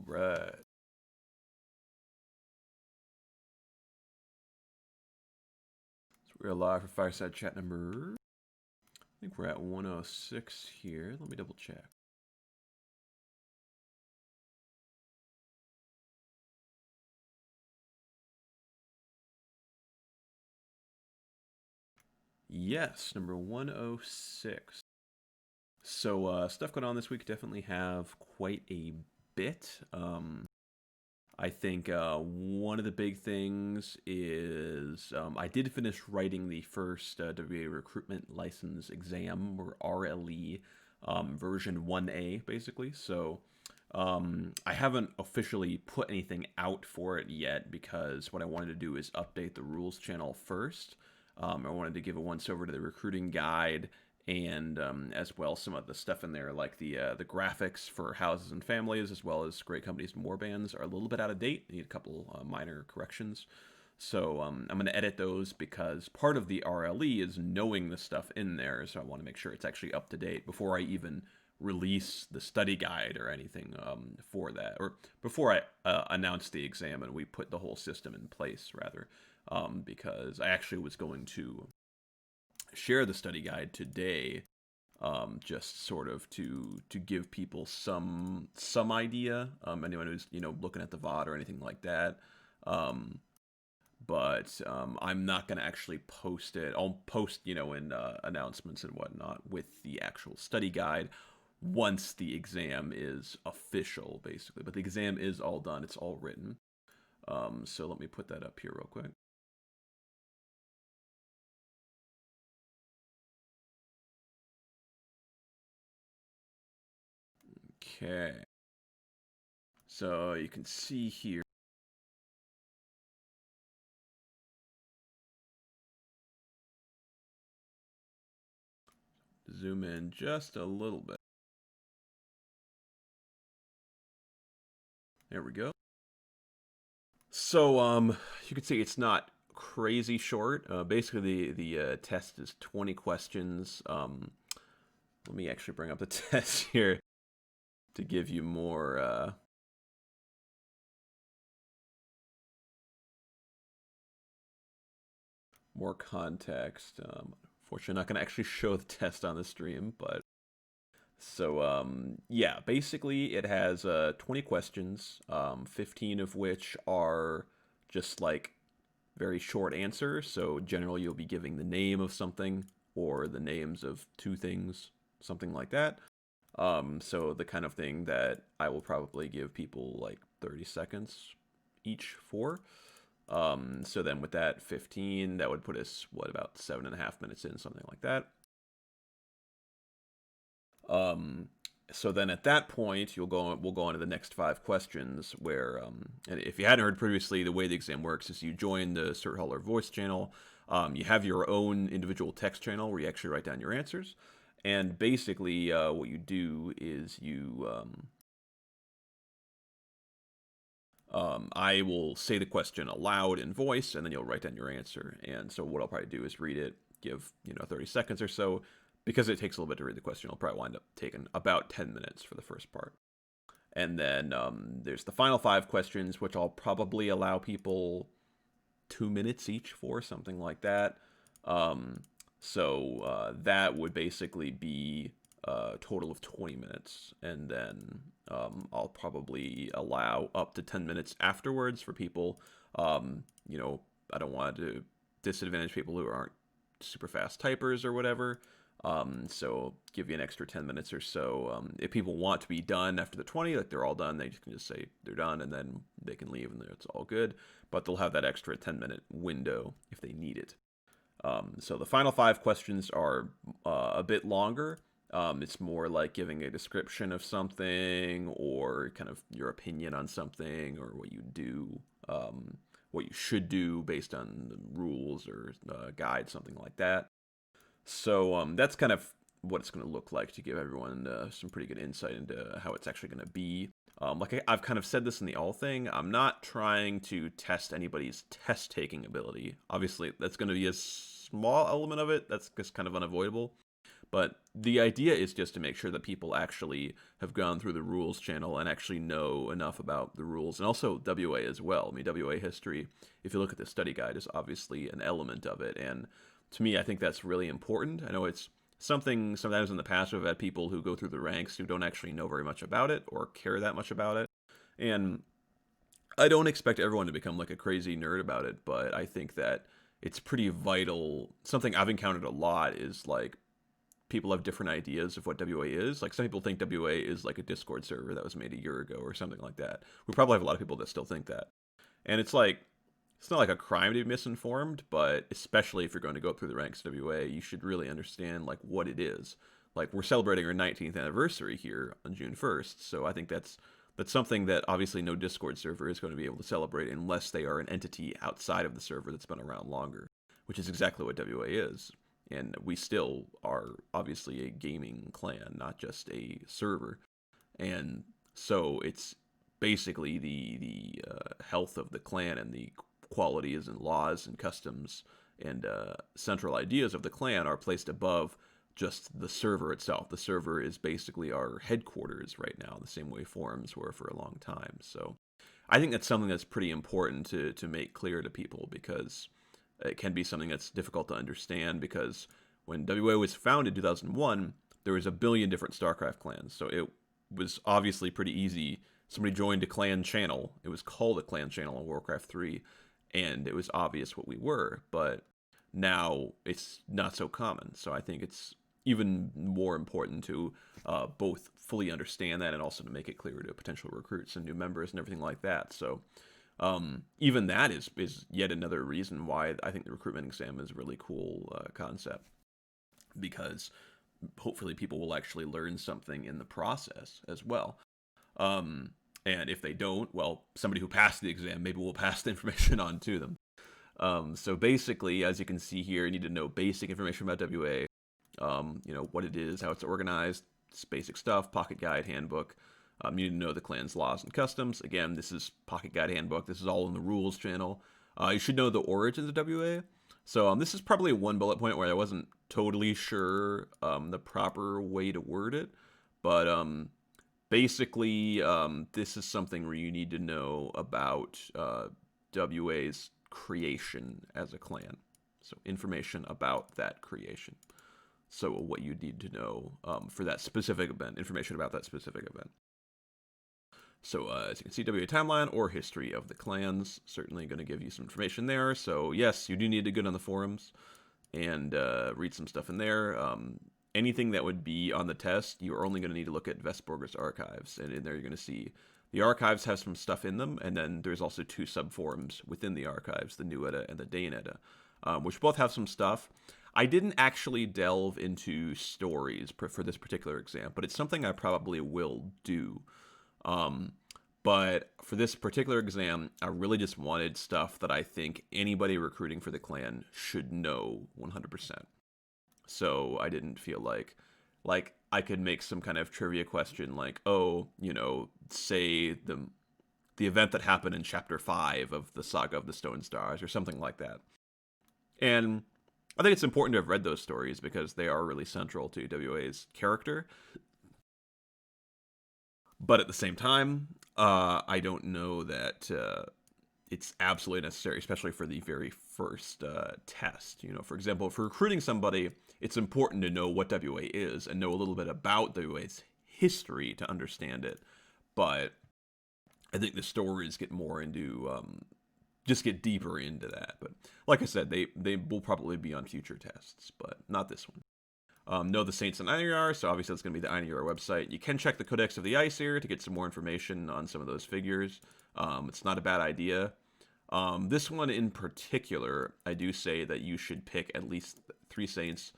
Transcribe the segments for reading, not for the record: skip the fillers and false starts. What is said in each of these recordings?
Right. So we're live for Fireside Chat number. I think we're at 106 here. Let me double check. Yes, number 106. So stuff going on this week. Definitely have quite a bit. I think one of the big things is I did finish writing the first WA recruitment license exam, or RLE, version 1A, basically. So I haven't officially put anything out for it yet because what I wanted to do is update the rules channel first. I wanted to give a once over to the recruiting guide and as well some of the stuff in there like the graphics for houses and families as well as great companies and warbands are a little bit out of date. Need a couple minor corrections. So I'm going to edit those because part of the RLE is knowing the stuff in there. So I want to make sure it's actually up to date before I even release the study guide or anything for that, or before I announce the exam and we put the whole system in place, rather, because I actually was going to share the study guide today, just sort of to give people some idea. Anyone who's looking at the VOD or anything like that. But I'm not going to actually post it. I'll post, in announcements and whatnot with the actual study guide once the exam is official, basically. But the exam is all done. It's all written. So let me put that up here real quick. Okay. So you can see here. Zoom in just a little bit. There we go. So you can see it's not crazy short. Basically, the test is 20 questions. Let me actually bring up the test here to give you more more context. Unfortunately, not going to actually show the test on the stream, but so yeah, basically it has 20 questions, 15 of which are just like very short answers. So generally, you'll be giving the name of something or the names of two things, something like that. So the kind of thing that I will probably give people like 30 seconds each for. So then with that 15, that would put us, what, about 7.5 minutes in, something like that. Um, so then at that point, we'll go on to the next 5 questions where, and if you hadn't heard previously, the way the exam works is you join the Cert Hauler voice channel. You have your own individual text channel where you actually write down your answers. And basically, what you do is I will say the question aloud in voice, and then you'll write down your answer. And so what I'll probably do is read it, give 30 seconds or so. Because it takes a little bit to read the question, it'll probably wind up taking about 10 minutes for the first part. And then there's the final 5 questions, which I'll probably allow people 2 minutes each for, something like that. So that would basically be a total of 20 minutes. And then I'll probably allow up to 10 minutes afterwards for people. I don't want to disadvantage people who aren't super fast typers or whatever. So give you an extra 10 minutes or so. If people want to be done after the 20, like they're all done, they can just say they're done and then they can leave and it's all good. But they'll have that extra 10-minute window if they need it. So the final 5 questions are a bit longer. It's more like giving a description of something or kind of your opinion on something or what you do, what you should do based on the rules or guide, something like that. So that's kind of what it's going to look like to give everyone some pretty good insight into how it's actually going to be. I've kind of said this in the all thing, I'm not trying to test anybody's test taking ability. Obviously, that's going to be a small element of it. That's just kind of unavoidable. But the idea is just to make sure that people actually have gone through the rules channel and actually know enough about the rules, and also WA as well. I mean, WA history, if you look at the study guide, is obviously an element of it. And to me, I think that's really important. I know it's something sometimes in the past we've had people who go through the ranks who don't actually know very much about it or care that much about it. And I don't expect everyone to become like a crazy nerd about it, but I think that it's pretty vital. Something I've encountered a lot is like people have different ideas of what WA is. Like some people think WA is like a Discord server that was made a year ago or something like that. We probably have a lot of people that still think that. And it's like, it's not like a crime to be misinformed, but especially if you're going to go up through the ranks of WA, you should really understand like what it is. Like we're celebrating our 19th anniversary here on June 1st, so I think that's something that obviously no Discord server is going to be able to celebrate unless they are an entity outside of the server that's been around longer, which is exactly what WA is. And we still are obviously a gaming clan, not just a server. And so it's basically the health of the clan and the qualities and laws and customs and central ideas of the clan are placed above just the server itself. The server is basically our headquarters right now, the same way forums were for a long time. So I think that's something that's pretty important to make clear to people, because it can be something that's difficult to understand, because when WoW was founded in 2001, there was a billion different StarCraft clans. So it was obviously pretty easy. Somebody joined a clan channel. It was called a clan channel in Warcraft 3, and it was obvious what we were. But now it's not so common. So I think it's even more important to both fully understand that and also to make it clear to potential recruits and new members and everything like that. So even that is yet another reason why I think the recruitment exam is a really cool concept, because hopefully people will actually learn something in the process as well. And if they don't, well, somebody who passed the exam maybe will pass the information on to them. So basically, as you can see here, you need to know basic information about WA, what it is, how it's organized, it's basic stuff, pocket guide, handbook. You need to know the clan's laws and customs. Again, this is Pocket Guide Handbook. This is all in the rules channel. You should know the origins of WA. So this is probably one bullet point where I wasn't totally sure the proper way to word it. But basically, this is something where you need to know about WA's creation as a clan. So information about that creation. So what you need to know for that specific event, information about that specific event. So as you can see, WA timeline or history of the clans, certainly going to give you some information there. So yes, you do need to get on the forums and read some stuff in there. Anything that would be on the test, you're only going to need to look at Vestborger's archives, and in there you're going to see the archives have some stuff in them, and then there's also two sub-forums within the archives, the New Edda and the Dane Edda, which both have some stuff. I didn't actually delve into stories for this particular exam, but it's something I probably will do. But for this particular exam, I really just wanted stuff that I think anybody recruiting for the clan should know 100%. So I didn't feel like I could make some kind of trivia question like, oh, say the event that happened in chapter 5 of the Saga of the Stone Stars or something like that. And I think it's important to have read those stories because they are really central to WA's character. But at the same time, I don't know that it's absolutely necessary, especially for the very first test. For example, for recruiting somebody, it's important to know what WA is and know a little bit about WA's history to understand it. But I think the stories get more into, just get deeper into that. But like I said, they will probably be on future tests, but not this one. Know the Saints and Einir, so obviously that's going to be the Einir website. You can check the Codex of the Aesir to get some more information on some of those figures. It's not a bad idea. This one in particular, I do say that you should pick at least 3 Saints.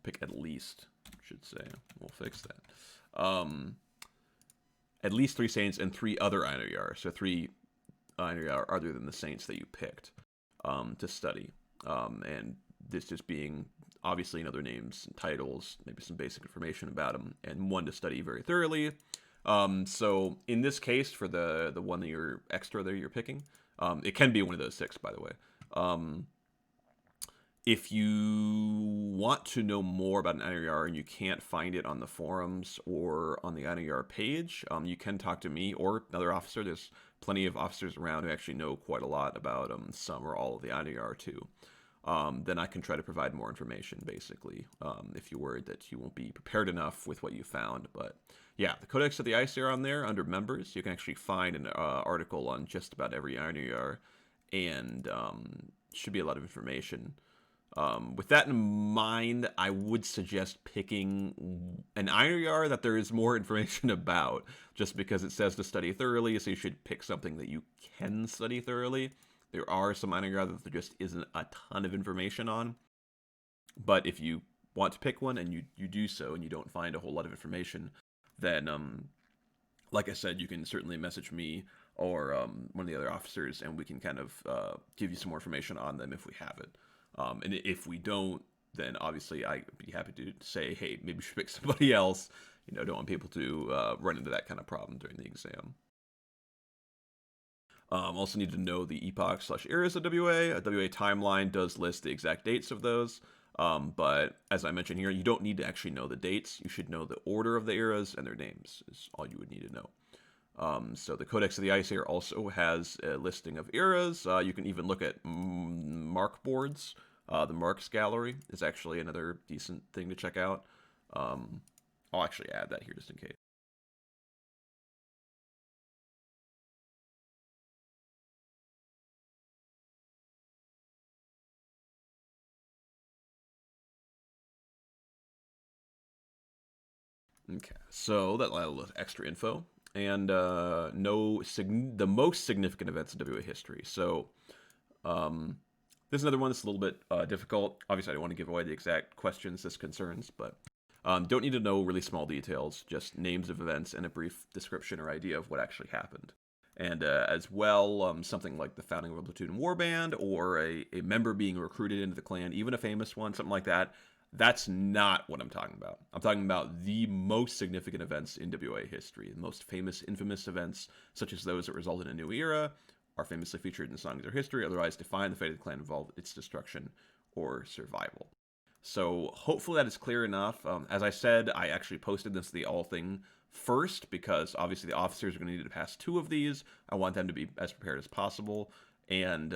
Pick at least, I should say. We'll fix that. At least 3 Saints and 3 other Einir, so 3 Einir other than the Saints that you picked to study. And this just being obviously other names and titles, maybe some basic information about them, and one to study very thoroughly. So in this case, for the one that you're extra there you're picking, it can be one of those 6, by the way. If you want to know more about an INR and you can't find it on the forums or on the INR page, you can talk to me or another officer. There's plenty of officers around who actually know quite a lot about some or all of the INR too. Then I can try to provide more information, basically, if you're worried that you won't be prepared enough with what you found. But yeah, the Codex of the Ice are on there under members. You can actually find an article on just about every INR, and should be a lot of information. With that in mind, I would suggest picking an INR that there is more information about, just because it says to study thoroughly, so you should pick something that you can study thoroughly. There are some INR that there just isn't a ton of information on, but if you want to pick one and you do so and you don't find a whole lot of information, then like I said, you can certainly message me or one of the other officers, and we can kind of give you some more information on them if we have it. And if we don't, then obviously I'd be happy to say, hey, maybe we should pick somebody else. Don't want people to run into that kind of problem during the exam. Also need to know the epoch/eras of WA. A WA timeline does list the exact dates of those. But as I mentioned here, you don't need to actually know the dates. You should know the order of the eras and their names is all you would need to know. So the Codex of the Ice here also has a listing of eras. You can even look at mark boards. The Marks Gallery is actually another decent thing to check out. I'll actually add that here just in case. Okay, so that little extra info, and the most significant events in WA history. So, this is another one that's a little bit difficult. Obviously, I don't want to give away the exact questions this concerns, but don't need to know really small details, just names of events and a brief description or idea of what actually happened. And as well, something like the founding of the Platoon Warband or a member being recruited into the clan, even a famous one, something like that. That's not what I'm talking about. I'm talking about the most significant events in WA history, the most famous, infamous events, such as those that resulted in a new era, are famously featured in songs of their history, otherwise define the fate of the clan involved its destruction or survival. So hopefully that is clear enough. As I said, I actually posted this to the all thing first because obviously the officers are going to need to pass 2 of these. I want them to be as prepared as possible. And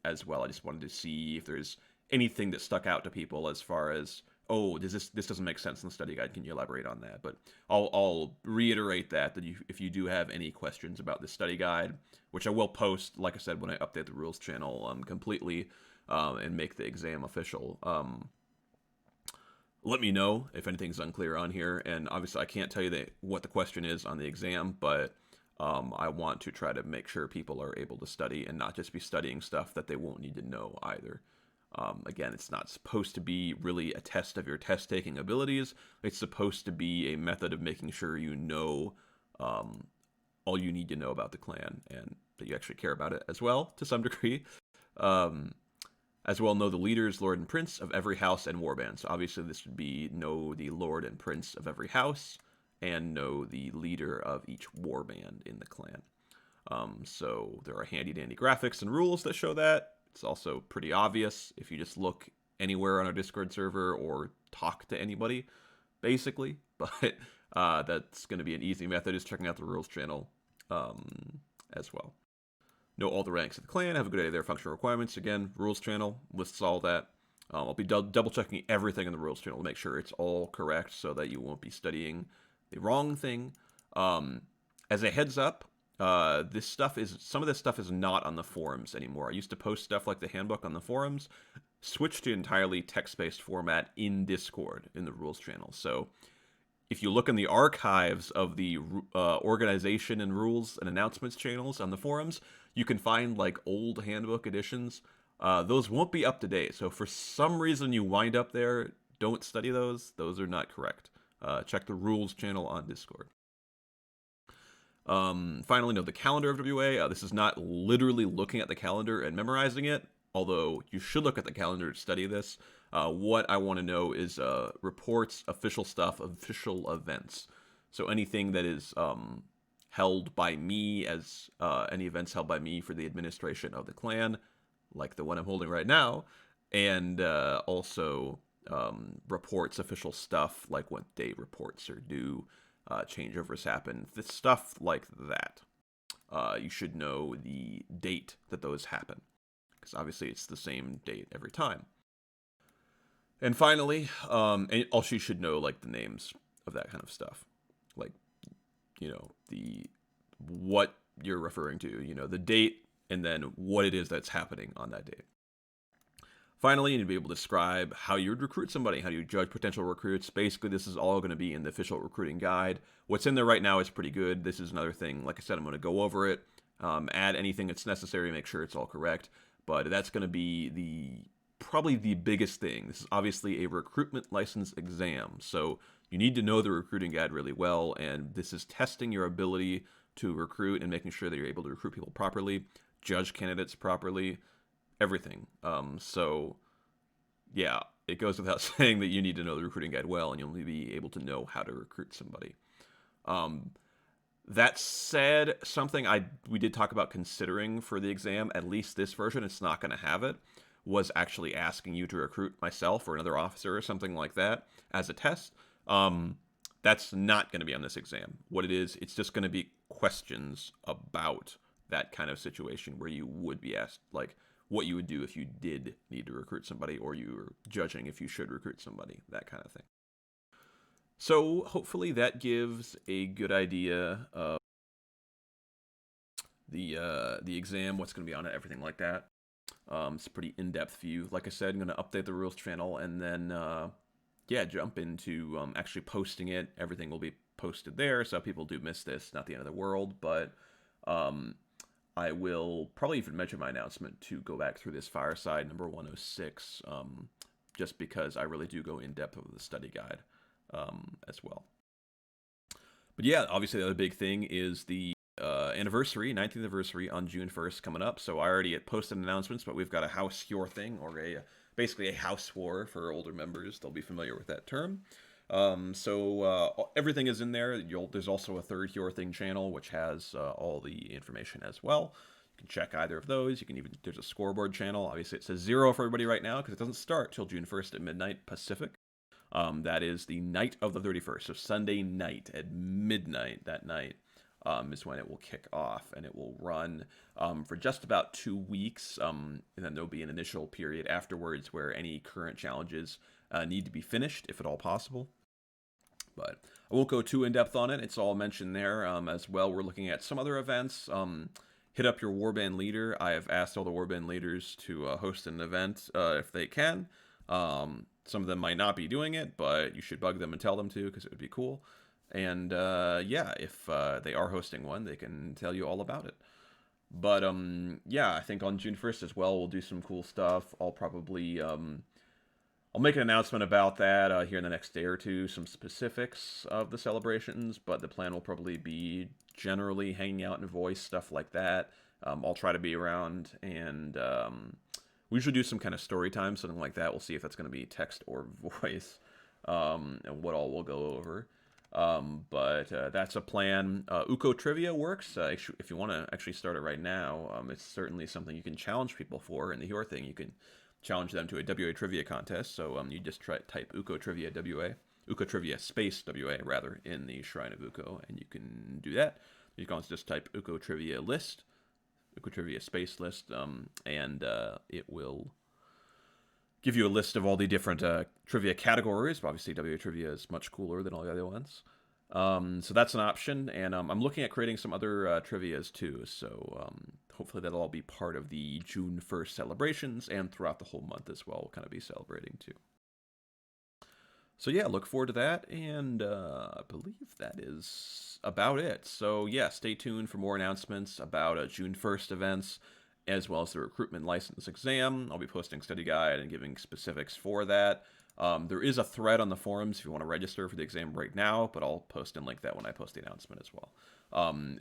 as well, I just wanted to see if there's anything that stuck out to people as far as, oh, this doesn't make sense in the study guide. Can you elaborate on that? But I'll reiterate that if you do have any questions about the study guide, which I will post, like I said, when I update the rules channel completely and make the exam official. Let me know if anything's unclear on here. And obviously, I can't tell you what the question is on the exam, but I want to try to make sure people are able to study and not just be studying stuff that they won't need to know either. Again, it's not supposed to be really a test of your test-taking abilities. It's supposed to be a method of making sure you know all you need to know about the clan and that you actually care about it as well, to some degree. As well, know the leaders, lord and prince of every house and warband. So obviously this would be know the lord and prince of every house and know the leader of each warband in the clan. So there are handy-dandy graphics and rules that show that. It's also pretty obvious if you just look anywhere on our Discord server or talk to anybody, basically. But that's going to be an easy method, is checking out the rules channel as well. Know all the ranks of the clan, have a good idea of their functional requirements. Again, rules channel lists all that. I'll be double checking everything in the rules channel to make sure it's all correct so that you won't be studying the wrong thing. As a heads up, some of this stuff is not on the forums anymore. I used to post stuff like the handbook on the forums, switched to entirely text-based format in Discord in the rules channel. So if you look in the archives of the organization and rules and announcements channels on the forums, you can find like old handbook editions. Those won't be up to date. So if for some reason you wind up there, don't study those. Those are not correct. Check the rules channel on Discord. Finally, know the calendar of WA. This is not literally looking at the calendar and memorizing it, although you should look at the calendar to study this. What I want to know is reports, official stuff, official events. So anything that is held by me as any events held by me for the administration of the clan, like the one I'm holding right now, and also reports official stuff like what date reports are due, changeovers happen, this stuff like that. You should know the date that those happen, because obviously it's the same date every time. And finally, and also you should know like the names of that kind of stuff, like the what you're referring to, the date, and then what it is that's happening on that date. Finally, you need to be able to describe how you would recruit somebody, how you judge potential recruits. Basically, this is all going to be in the official recruiting guide. What's in there right now is pretty good. This is another thing. Like I said, I'm going to go over it, add anything that's necessary, make sure it's all correct. But that's going to be probably the biggest thing. This is obviously a recruitment license exam, so you need to know the recruiting guide really well, and this is testing your ability to recruit and making sure that you're able to recruit people properly, judge candidates properly, everything. So yeah, it goes without saying that you need to know the recruiting guide well, and you'll be able to know how to recruit somebody. That said, something we did talk about considering for the exam, at least this version, it's not going to have it, was actually asking you to recruit myself or another officer or something like that as a test. That's not going to be on this exam. What it is, it's just going to be questions about that kind of situation where you would be asked, like, what you would do if you did need to recruit somebody, or you were judging if you should recruit somebody, that kind of thing. So hopefully that gives a good idea of the exam, what's going to be on it, everything like that. It's a pretty in-depth view. Like I said, I'm going to update the rules channel, and then jump into actually posting it. Everything will be posted there, so if people do miss this, not the end of the world, but I will probably even mention my announcement to go back through this Fireside number 106, just because I really do go in depth with the study guide as well. But yeah, obviously the other big thing is the anniversary, 19th anniversary on June 1st coming up. So I already had posted announcements, but we've got a house cure thing, or basically a house war for older members. They'll be familiar with that term. So everything is in there. There's also a third Your Thing channel, which has all the information as well. You can check either of those. There's a scoreboard channel. Obviously, it says 0 for everybody right now because it doesn't start till June 1st at midnight Pacific. That is the night of the 31st, so Sunday night at midnight that night is when it will kick off, and it will run for just about 2 weeks, and then there'll be an initial period afterwards where any current challenges need to be finished, if at all possible. But I won't go too in-depth on it. It's all mentioned there. As well, we're looking at some other events. Hit up your warband leader. I have asked all the warband leaders to host an event if they can. Some of them might not be doing it, but you should bug them and tell them to, because it would be cool. And if they are hosting one, they can tell you all about it. But I think on June 1st as well, we'll do some cool stuff. I'll probably I'll make an announcement about that here in the next day or two, some specifics of the celebrations, but the plan will probably be generally hanging out and voice, stuff like that. I'll try to be around, and we usually do some kind of story time, something like that. We'll see if that's going to be text or voice, and what all we'll go over. But that's a plan. Uko Trivia works. If you want to actually start it right now, it's certainly something you can challenge people for. In the Your Thing, you can challenge them to a WA trivia contest. So you just type Uko Trivia WA, Uko Trivia space WA rather, in the Shrine of Uko, and you can do that. You can also just type Uko Trivia list, Uko Trivia space list, and it will give you a list of all the different trivia categories. Obviously, WA Trivia is much cooler than all the other ones. So that's an option, and I'm looking at creating some other trivias too, so hopefully that'll all be part of the June 1st celebrations, and throughout the whole month as well, we'll kind of be celebrating too. So yeah, look forward to that, and I believe that is about it. So yeah, stay tuned for more announcements about June 1st events, as well as the recruitment license exam. I'll be posting study guide and giving specifics for that. There is a thread on the forums if you want to register for the exam right now, but I'll post and link that when I post the announcement as well.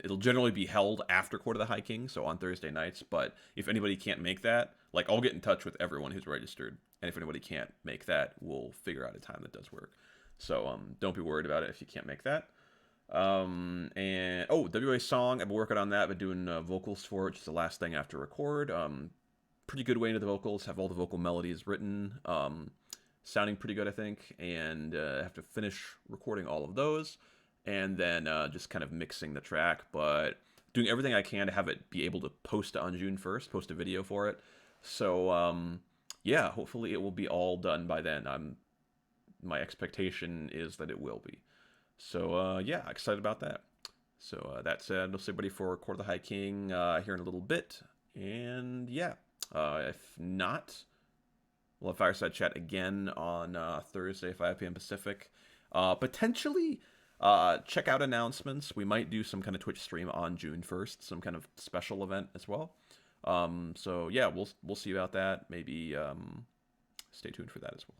It'll generally be held after Court of the High King, so on Thursday nights, but if anybody can't make that, I'll get in touch with everyone who's registered, and if anybody can't make that, we'll figure out a time that does work. So don't be worried about it if you can't make that. WA song, I've been working on that, been doing vocals for it, which is the last thing I have to record. pretty good way into the vocals, have all the vocal melodies written, sounding pretty good, I think, and have to finish recording all of those, and then just kind of mixing the track, but doing everything I can to have it be able to post on June 1st, post a video for it. So, yeah, hopefully it will be all done by then. My expectation is that it will be. So, yeah, excited about that. So, that said, I'll say everybody for Court of the High King here in a little bit. And, yeah, if not, we'll have Fireside Chat again on Thursday, 5 p.m. Pacific. Potentially, check out announcements. We might do some kind of Twitch stream on June 1st, some kind of special event as well. So yeah, we'll see about that. Maybe stay tuned for that as well.